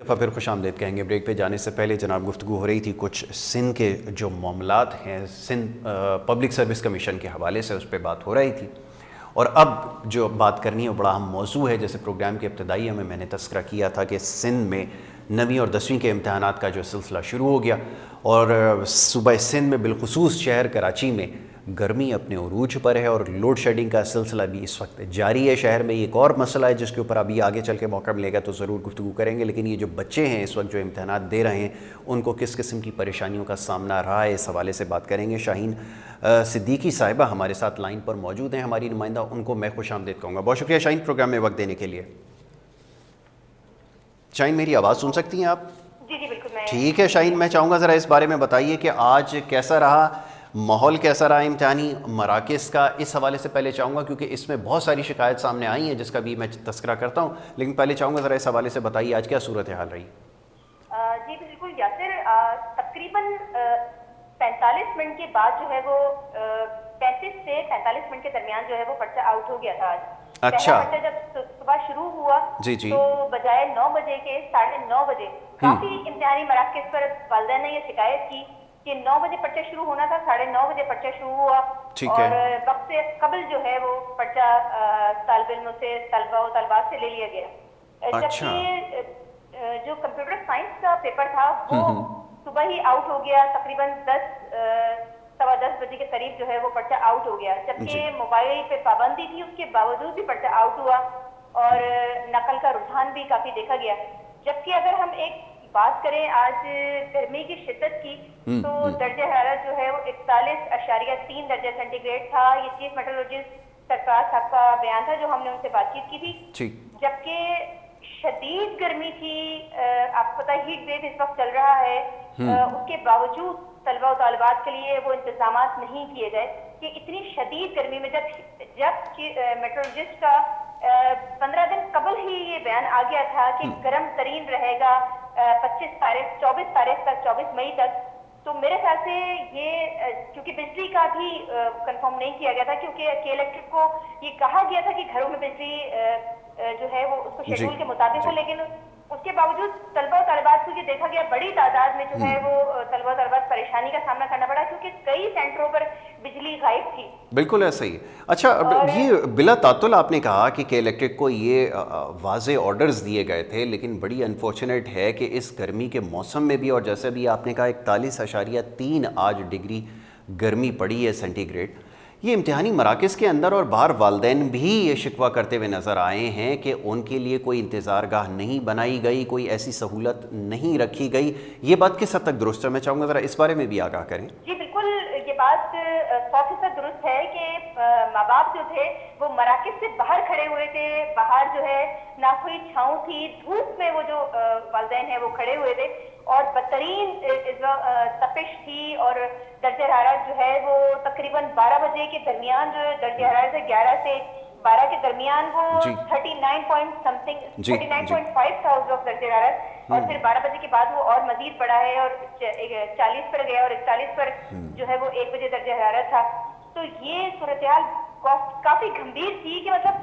دفعہ پھر خوش آمدید کہیں گے. بریک پہ جانے سے پہلے جناب گفتگو ہو رہی تھی کچھ سندھ کے جو معاملات ہیں, سندھ پبلک سروس کمیشن کے حوالے سے اس پہ بات ہو رہی تھی, اور اب جو بات کرنی ہے وہ بڑا اہم موضوع ہے. جیسے پروگرام کے ابتدائیہ میں نے تذکرہ کیا تھا کہ سندھ میں 9ویں اور 10ویں کے امتحانات کا جو سلسلہ شروع ہو گیا, اور صوبہ سندھ میں بالخصوص شہر کراچی میں گرمی اپنے عروج پر ہے, اور لوڈ شیڈنگ کا سلسلہ بھی اس وقت جاری ہے شہر میں. یہ ایک اور مسئلہ ہے جس کے اوپر ابھی آگے چل کے موقع ملے گا تو ضرور گفتگو کریں گے. لیکن یہ جو بچے ہیں اس وقت جو امتحانات دے رہے ہیں ان کو کس قسم کی پریشانیوں کا سامنا رہا ہے, اس حوالے سے بات کریں گے. شاہین صدیقی صاحبہ ہمارے ساتھ لائن پر موجود ہیں, ہماری نمائندہ, ان کو میں خوش آمدید کہوں گا. بہت شکریہ شاہین پروگرام میں وقت دینے کے لیے. شاہین میری آواز سن سکتی ہیں آپ؟ جی جی بالکل. ٹھیک ہے شاہین, میں چاہوں گا ذرا اس بارے میں بتائیے کہ آج کیسا رہا, ماحول کیسا رہا امتحانی مراکز کا. اس حوالے سے پہلے چاہوں گا کیونکہ اس میں بہت ساری شکایت سامنے آئی ہیں جس کا بھی میں تذکرہ کرتا ہوں, لیکن پہلے چاہوں گا ذرا اس حوالے سے بتائیے آج کیا صورتحال رہی. جی بالکل یاسر, تقریباً 45 منٹ کے بعد جو ہے وہ 35 سے 45 منٹ کے درمیان جو ہے وہ پرچہ آؤٹ ہو گیا تھا. آج پہلا اچھا, پرچہ جب صبح شروع ہوا جی جی, تو بجائے 9 بجے کے 9:30 بجے کافی امتحانی مراکز پر والدین نے یہ شکایت کی کہ 9 بجے پرچہ شروع ہونا تھا, 9:30 بجے پرچہ شروع ہوا, اور وقت سے قبل جو ہے وہ پرچہ طالب علموں سے, طلباء و طالبات سے لے لیا گیا. جبکہ جو کمپیوٹر سائنس کا پیپر تھا وہ صبح ہی آؤٹ ہو گیا, تقریباً 10 بجے کے قریب جو ہے وہ پرچہ آؤٹ ہو گیا. جبکہ موبائل پہ پابندی تھی اس کے باوجود بھی پرچہ آؤٹ ہوا, اور نقل کا رجحان بھی کافی دیکھا گیا. جبکہ اگر ہم ایک بات کریں آج گرمی کی شدت کی تو درجہ حرارت جو ہے وہ 41.3 درجہ سینٹی گریڈ تھا. یہ چیف میٹرولوجسٹ سرفراز صاحب کا بیان تھا جو ہم نے ان سے بات چیت کی تھی. جبکہ شدید گرمی تھی, آپ کو پتہ ہے ہیٹ ویو اس وقت چل رہا ہے, اس کے باوجود طلباء و طالبات کے لیے وہ انتظامات نہیں کیے گئے کہ اتنی شدید گرمی میں جب میٹرولوجسٹ کا 15 دن قبل ہی یہ بیان آ گیا تھا کہ گرم ترین رہے گا 24 تاریخ تک, 24 مئی تک, تو میرے خیال سے یہ کیونکہ بجلی کا بھی کنفرم نہیں کیا گیا تھا, کیونکہ کے الیکٹرک کو یہ کہا گیا تھا کہ گھروں میں بجلی جو ہے وہ اس کو شیڈول کے مطابق ہو, لیکن اس کے باوجود طلباء و طالبات کو یہ دیکھا گیا بڑی تعداد میں جو ہے وہ طلباء و طالبات پریشانی کا سامنا کرنا پڑا کیونکہ کئی سینٹروں پر بجلی غائب تھی. بالکل ایسا ہی. اچھا, یہ بلا تعطل آپ نے کہا کہ الیکٹرک کو یہ واضح آرڈرز دیے گئے تھے, لیکن بڑی انفارچونیٹ ہے کہ اس گرمی کے موسم میں بھی, اور جیسے بھی آپ نے کہا 41.3 آج ڈگری گرمی پڑی ہے سینٹی گریڈ, یہ امتحانی مراکز کے اندر اور باہر والدین بھی یہ شکوہ کرتے ہوئے نظر آئے ہیں کہ ان کے لیے کوئی انتظار گاہ نہیں بنائی گئی, کوئی ایسی سہولت نہیں رکھی گئی. یہ بات کس حد تک درست ہے؟ میں چاہوں گا ذرا اس بارے میں بھی آگاہ کریں. جی بالکل, یہ بات 100% درست ہے کہ ماں باپ جو تھے وہ مراکز سے باہر کھڑے ہوئے تھے. باہر جو ہے نہ کوئی چھاؤں تھی, دھوپ میں وہ جو والدین ہیں وہ کھڑے ہوئے تھے, اور بدترین تپش تھی, اور درجہ حرارت جو ہے وہ تقریباً 12 بجے کے درمیان جو ہے درجہ حرارت ہے 11 سے 12 کے درمیان وہ 39.5 تھا اس وقت درجہ حرارت, اور پھر 12 بجے کے بعد وہ اور مزید بڑھا ہے اور 40 پر گیا, اور 41 پر جو ہے وہ 1 بجے درجہ حرارت تھا. تو یہ صورتحال کافی گھمبیر تھی کہ مطلب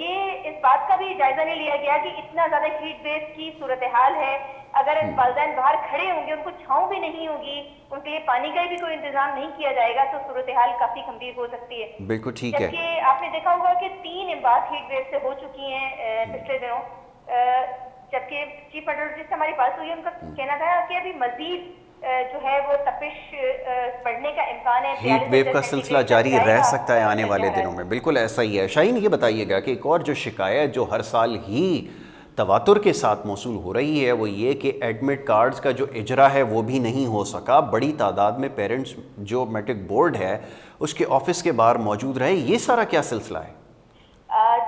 یہ اس بات کا بھی جائزہ نہیں لیا گیا کہ اتنا زیادہ ہیٹ ویو کی صورتحال ہے, اگر والدین باہر کھڑے ہوں گے, ان کو چھاؤں بھی نہیں ہوگی, ان کے لیے پانی کا بھی کوئی انتظام نہیں کیا جائے گا, تو صورتحال کافی گھمبیر ہو سکتی ہے. بالکل ٹھیک ہے. جبکہ آپ نے دیکھا ہوگا کہ 3 امبات ہیٹ ویو سے ہو چکی ہیں پچھلے دنوں, جبکہ چیف میٹرولوجسٹ ہماری بات ہوئی, ان کا کہنا تھا کہ ابھی مزید جو ہے وہ تپش بڑھنے کا امکان ہے, ہیٹ ویو کا سلسلہ جاری رہ سکتا ہے آنے والے دنوں میں. بالکل ایسا ہی ہے. شاہین یہ بتائیے گا کہ ایک اور جو شکایت جو ہر سال ہی تواتر کے ساتھ موصول ہو رہی ہے وہ یہ کہ ایڈمٹ کارڈز کا جو اجرا ہے وہ بھی نہیں ہو سکا. بڑی تعداد میں پیرنٹس جو میٹرک بورڈ ہے اس کے آفس کے باہر موجود رہے, یہ سارا کیا سلسلہ ہے؟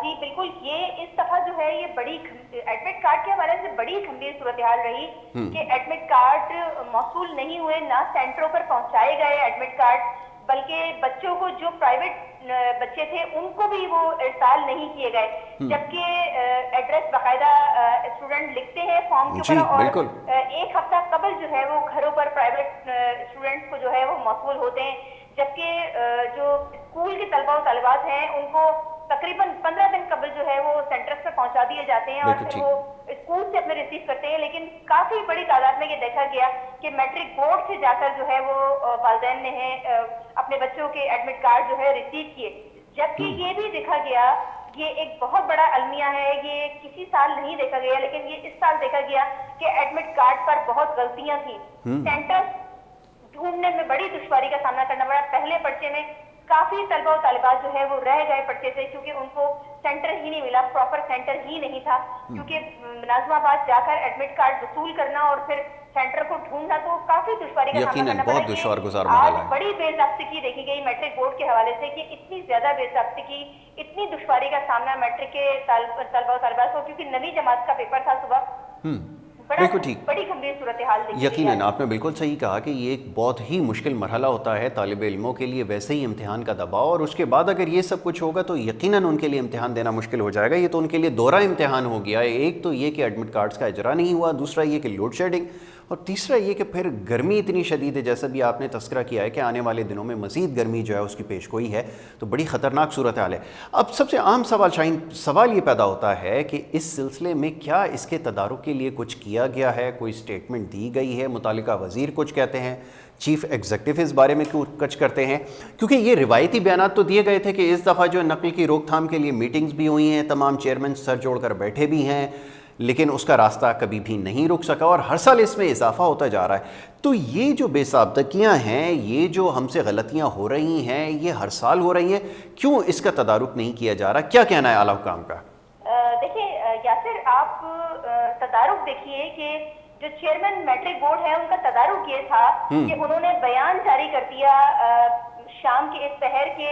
جی بالکل, یہ اس دفعہ جو ہے یہ بڑی ایڈمٹ کارڈ کے حوالے سے بڑی گھمبیر صورتحال رہی کہ ایڈمٹ کارڈ موصول نہیں ہوئے, نہ سینٹروں پر پہنچائے گئے ایڈمٹ کارڈ, بلکہ بچوں کو جو پرائیویٹ بچے تھے ان کو بھی وہ ارسال نہیں کیے گئے, جبکہ ایڈریس باقاعدہ اسٹوڈنٹ لکھتے ہیں فارم کے اوپر, اور 1 ہفتہ قبل جو ہے وہ گھروں پر پرائیویٹ اسٹوڈنٹس کو جو ہے وہ موصول ہوتے ہیں. جبکہ جو اسکول کے طلباء و طالبات ہیں ان کو तकरीबन 15 दिन कबल जो है वो सेंटर्स पे पहुंचा दिए जाते हैं और फिर वो स्कूल से अपने रिसीव करते हैं। लेकिन काफी बड़ी तादाद में ये देखा गया कि मैट्रिक बोर्ड से जाकर जो है वो वालिदैन ने अपने बच्चों के एडमिट कार्ड जो है रिसीव किए, जबकि ये भी देखा गया, ये एक बहुत बड़ा अलमिया है, ये किसी साल नहीं देखा गया लेकिन ये इस साल देखा गया कि एडमिट कार्ड पर बहुत गलतियां थी। सेंटर ढूंढने में बड़ी दुश्वारी का सामना करना पड़ा। पहले पर्चे में काफी तलबा और तालिबात जो है वो रह गए पर्चे से, क्योंकि उनको सेंटर ही नहीं मिला, प्रॉपर सेंटर ही नहीं था। क्योंकि नाज़िमाबाद जाकर एडमिट कार्ड वसूल करना और फिर सेंटर को ढूंढना तो काफी दुश्वारी का सामना करना पड़ा। बहुत दुश्वार गुजार मामला है। बड़ी बेज़ाब्तिगी देखी गई मैट्रिक बोर्ड के हवाले से कि इतनी ज्यादा बेज़ाब्तिगी, इतनी दुश्वारी का सामना मैट्रिक के तलबा और तालिबात को, क्योंकि नवी जमात का पेपर था सुबह। बिल्कुल ठीक, बड़ी गंभीर सूरत हाल देखी। यकीनन आपने बिल्कुल सही कहा कि ये एक बहुत ही मुश्किल मरहला होता है तालिब इल्मों के लिए, वैसे ही इम्तिहान का दबाव, और उसके बाद अगर ये सब कुछ होगा तो यकीनन उनके लिए इम्तिहान देना मुश्किल हो जाएगा। ये तो उनके लिए दोहरा इम्तिहान हो गया है। एक तो ये कि एडमिट कार्ड्स का इजरा नहीं हुआ, दूसरा ये कि लोड शेडिंग, और तीसरा ये कि फिर गर्मी इतनी शदीद है, जैसा भी आपने तस्करा किया है कि आने वाले दिनों में मज़ीद गर्मी जो है उसकी पेशगोई है, तो बड़ी ख़तरनाक सूरत हाल है। अब सबसे आम सवाल शाहीन, सवाल ये पैदा होता है कि इस सिलसिले में क्या इसके तदारुक के लिए कुछ किया गया है, कोई स्टेटमेंट दी गई है, मुतालिका वज़ीर कुछ कहते हैं, चीफ एग्जीक्यूटिव इस बारे में कुछ करते हैं? क्योंकि ये रिवायती बयान तो दिए गए थे कि इस दफ़ा जो नकल की रोकथाम के लिए मीटिंग्स भी हुई हैं, तमाम चेयरमैन सर जोड़कर बैठे भी हैं, लेकिन उसका रास्ता कभी भी नहीं रुक सका और हर साल इसमें इजाफा होता जा रहा है। तो ये जो बेसाबतगियाँ हैं, ये जो हमसे गलतियाँ हो रही हैं, ये हर साल हो रही हैं, क्यों इसका तदारुक नहीं किया जा रहा? क्या कहना है आला हुकाम का? देखिए यासिर, आप तदारुक देखिए कि जो चेयरमैन मैट्रिक बोर्ड है उनका तदारुक ये था कि उन्होंने बयान जारी कर दिया शाम के इस पहर के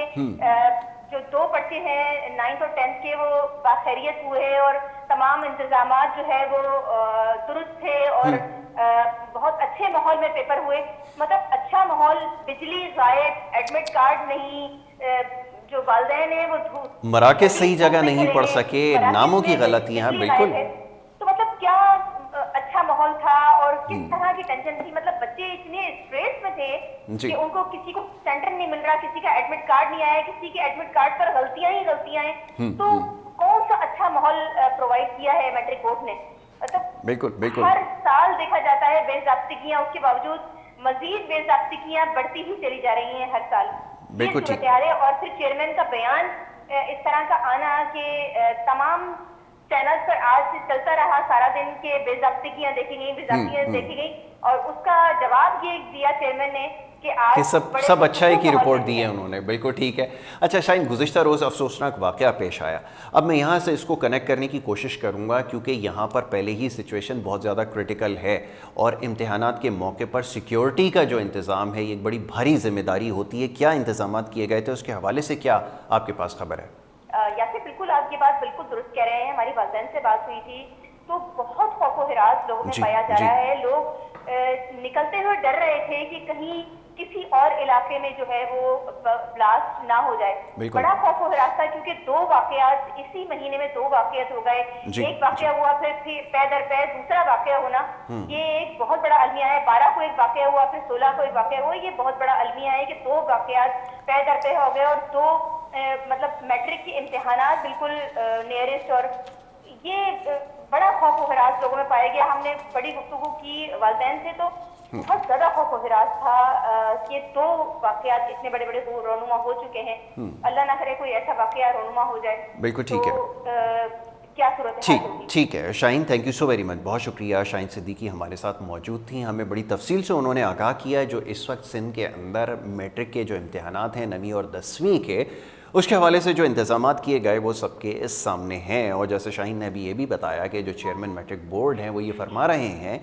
जो 2 पर्चे हैं 9th और 10th के वो बाखैरियत हुए और तमाम इंतजामात जो है वो दुरुस्त थे और बहुत अच्छे माहौल में पेपर हुए। मतलब अच्छा माहौल, बिजली गायब, एडमिट कार्ड नहीं, जो वालिदैन है वो मराकज़ सही जगह नहीं पढ़ सके, नामों की गलतियां, बिल्कुल। तो मतलब क्या अच्छा माहौल था और किस तरह की टेंशन थी। मतलब बच्चे इतने स्ट्रेस में थे कि उनको किसी को सेंटर नहीं मिल रहा, किसी का एडमिट कार्ड नहीं आया, किसी के एडमिट कार्ड पर गलतियां ही गलतियां हैं। तो कौन सा अच्छा माहौल प्रोवाइड किया है मैट्रिक बोर्ड ने? तो बिल्कुल बिल्कुल हर साल देखा जाता है बेज़ाब्तिगियां, उसके बावजूद मजीद बेज़ाब्तिगियां बढ़ती ही चली जा रही हैं हर साल। बिल्कुल ठीक। और फिर चेयरमैन का बयान इस तरह का आना कि तमाम चैनल पर आज से चलता रहा सारा दिन के बेज़ाब्तिगियां देखी गई, बेज़ाब्तियां देखी गई, और उसका जवाब ये दिया चेयरमैन ने कि आज सब अच्छाई की रिपोर्ट दी है उन्होंने। बिल्कुल ठीक है। अच्छा शाहीन, गुज़िश्ता रोज़ अफसोसनाक वाक़या पेश आया। अब मैं यहाँ से इसको कनेक्ट करने की कोशिश करूँगा क्योंकि यहाँ पर पहले ही सिचुएशन बहुत ज़्यादा क्रिटिकल है और इम्तिहानात के मौके पर सिक्योरिटी का जो इंतज़ाम है ये एक बड़ी भारी जिम्मेदारी होती है। क्या इंतज़ाम किए गए थे, उसके हवाले से क्या आपके पास खबर है? यासिर, बिल्कुल आप ये बात बिल्कुल दुरुस्त कह रहे हैं। हमारी वालिदैन से बात हुई थी तो बहुत खौफ हिरास लोगों में पाया जा रहा है। लोग निकलते हुए डर रहे थे कि कहीं किसी और इलाके में जो है वो ब्लास्ट ना हो जाए। बड़ा खौफ हिरास था क्योंकि 2 वाकयात इसी महीने में 2 वाकयात हो गए। एक वाकया हुआ, फिर पै दर पै दूसरा वाकया होना, ये एक बहुत बड़ा अलमिया है। 12 को एक वाकया हुआ, फिर 16 को एक वाकया हुआ। ये बहुत बड़ा अलमिया है कि 2 वाकयात पै दर पै हो गए और 2 मतलब मैट्रिक के इम्तिहानात बिल्कुल नियरेस्ट, और ये बड़ा खौफ हिरास लोगों में पाया गया। हमने बड़ी गुफ्तगू की वालिदैन से तो बहुत ज्यादा खौफ हिरास था कि 2 वाकयात इतने बड़े बड़े रोनुमा हो चुके हैं। अल्लाह ना करे कोई ऐसा वाकया रोनुमा हो जाए। बिल्कुल ठीक है। क्या सूरत है? ठीक है Shaheen, thank you so very much, बहुत शुक्रिया। शाहीन सिद्दीकी हमारे साथ मौजूद थी, हमें बड़ी तफसील से उन्होंने आगाह किया है जो इस वक्त सिंध के अंदर मैट्रिक के जो इम्तिहानात हैं 9वीं और 10वीं के, उसके हवाले से जो इंतज़ामात किए गए वो सबके इस सामने हैं। और जैसे शाहीन ने अभी ये भी बताया कि जो चेयरमैन मैट्रिक बोर्ड हैं वो ये फरमा रहे हैं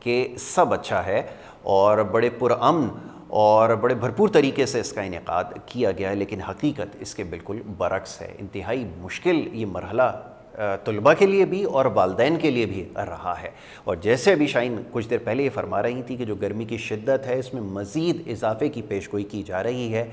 कि सब अच्छा है और बड़े पुरअमन और बड़े भरपूर तरीके से इसका इनेकाद किया गया है, लेकिन हकीकत इसके बिल्कुल बरक्स है। इंतहाई मुश्किल ये मरहला तलबा के लिए भी और वालिदैन के लिए भी रहा है। और जैसे अभी शाहीन कुछ देर पहले ये फरमा रही थी कि जो गर्मी की शिद्दत है इसमें मज़ीद इजाफे की पेशगोई की जा रही है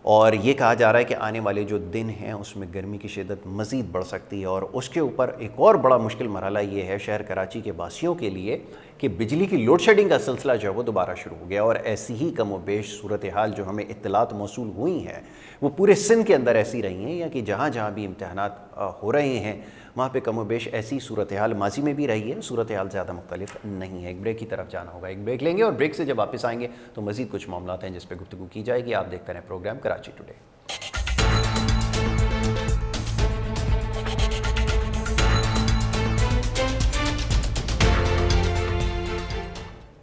और ये कहा जा रहा है कि आने वाले जो दिन हैं उसमें गर्मी की शिद्दत मज़ीद बढ़ सकती है। और उसके ऊपर एक और बड़ा मुश्किल मरहला ये है शहर कराची के वासियों के लिए کہ بجلی کی لوڈ شیڈنگ کا سلسلہ جو ہے وہ دوبارہ شروع ہو گیا، اور ایسی ہی کم و بیش صورتحال جو ہمیں اطلاعات موصول ہوئی ہیں وہ پورے سندھ کے اندر ایسی رہی ہیں، یا کہ جہاں جہاں بھی امتحانات ہو رہے ہیں وہاں پہ کم و بیش ایسی صورتحال ماضی میں بھی رہی ہے، صورتحال زیادہ مختلف نہیں ہے۔ ایک بریک کی طرف جانا ہوگا، ایک بریک لیں گے، اور بریک سے جب واپس آئیں گے تو مزید کچھ معاملات ہیں جس پہ گفتگو کی جائے گی۔ آپ دیکھتے رہیں پروگرام کراچی ٹوڈے۔